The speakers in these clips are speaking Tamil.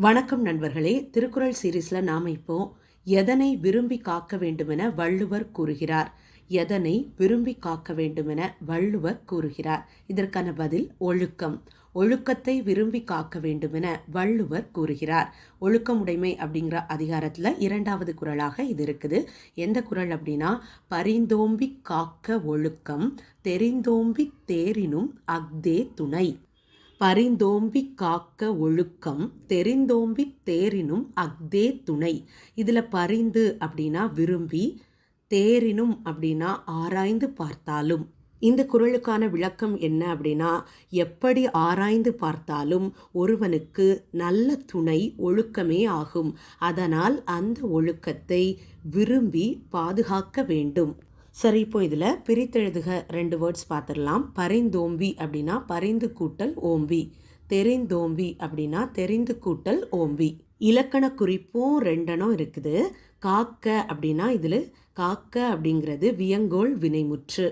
வணக்கம் நண்பர்களே. திருக்குறள் சீரீஸ்ல நாம இப்போ எதனை விரும்பி காக்க வேண்டுமென வள்ளுவர் கூறுகிறார். எதனை விரும்பி காக்க வேண்டுமென வள்ளுவர் கூறுகிறார். இதற்கான பதில் ஒழுக்கம். ஒழுக்கத்தை விரும்பி காக்க வேண்டுமென வள்ளுவர் கூறுகிறார். ஒழுக்கமுடைமை அப்படிங்கிற அதிகாரத்துல 2வது குறளாக இது இருக்குது. எந்த குறள் அப்படின்னா, பரிந்தோம்பி காக்க ஒழுக்கம் தெரிந்தோம்பி தேரினும் அஃதே துணை. பரிந்தோம்பி காக்க ஒழுக்கம் தெரிந்தோம்பி தேரினும் அஃதே துணை. இதில் பரிந்து அப்படின்னா விரும்பி, தேரினும் அப்படின்னா ஆராய்ந்து பார்த்தாலும். இந்த குறளுக்கான விளக்கம் என்ன அப்படின்னா, எப்படி ஆராய்ந்து பார்த்தாலும் ஒருவனுக்கு நல்ல துணை ஒழுக்கமே ஆகும். அதனால் அந்த ஒழுக்கத்தை விரும்பி பாதுகாக்க வேண்டும். சரி, இப்போ இதில் பிரித்தெழுதுக 2 வேர்ட்ஸ் பார்த்துடலாம். பரிந்தோம்பி அப்படின்னா பரிந்து கூட்டல் ஓம்பி, தெரிந்தோம்பி அப்படின்னா தெரிந்து கூட்டல் ஓம்பி. இலக்கண குறிப்பும் 2 இருக்குது. காக்க அப்படின்னா இதில் காக்க அப்படிங்கிறது வியங்கோள் வினைமுற்று.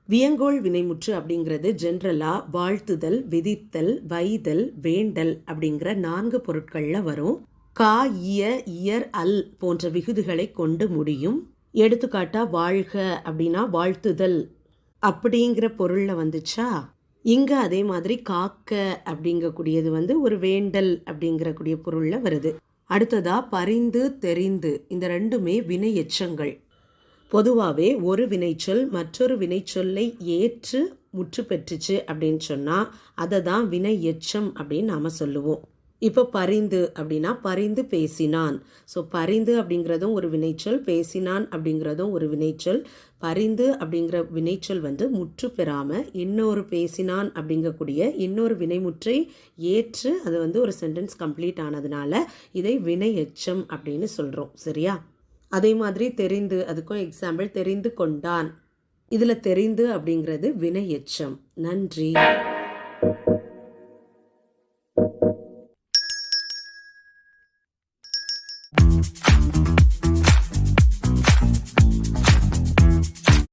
வியங்கோள் வினைமுற்று அப்படிங்கிறது ஜென்ரலாக வாழ்த்துதல், விதித்தல், வைதல், வேண்டல் அப்படிங்கிற 4 பொருட்களில் வரும். கா, இய, இயர், அல் போன்ற விகுதிகளை கொண்டு முடியும். எடுத்துக்காட்டா வாழ்க அப்படின்னா வாழ்த்துதல் அப்படிங்கிற பொருளில் வந்துச்சா. இங்கே அதே மாதிரி காக்க அப்படிங்கக்கூடியது ஒரு வேண்டல் அப்படிங்கிறக்கூடிய பொருளில் வருது. அடுத்ததா பரிந்து, தெரிந்து, இந்த 2மே வினை எச்சங்கள். பொதுவாகவே ஒரு வினைச்சொல் மற்றொரு வினைச்சொல்லை ஏற்று முற்று பெற்றுச்சு அப்படின்னு சொன்னால் அதை தான் வினை எச்சம் அப்படின்னு நாம் சொல்லுவோம். இப்போ பரிந்து அப்படின்னா பரிந்து பேசினான். ஸோ பரிந்து அப்படிங்கிறதும் ஒரு வினைச்சொல், பேசினான் அப்படிங்கிறதும் ஒரு வினைச்சொல். பரிந்து அப்படிங்கிற வினைச்சொல் முற்று பெறாமல் இன்னொரு பேசினான் அப்படிங்கக்கூடிய இன்னொரு வினைமுற்றை ஏற்று அது ஒரு சென்டென்ஸ் கம்ப்ளீட் ஆனதுனால இதை வினை எச்சம் அப்படின்னு சொல்கிறோம். சரியா? அதே மாதிரி தெரிந்து, அதுக்கும் எக்ஸாம்பிள் தெரிந்து கொண்டான். இதில் தெரிந்து அப்படிங்கிறது வினை எச்சம். நன்றி.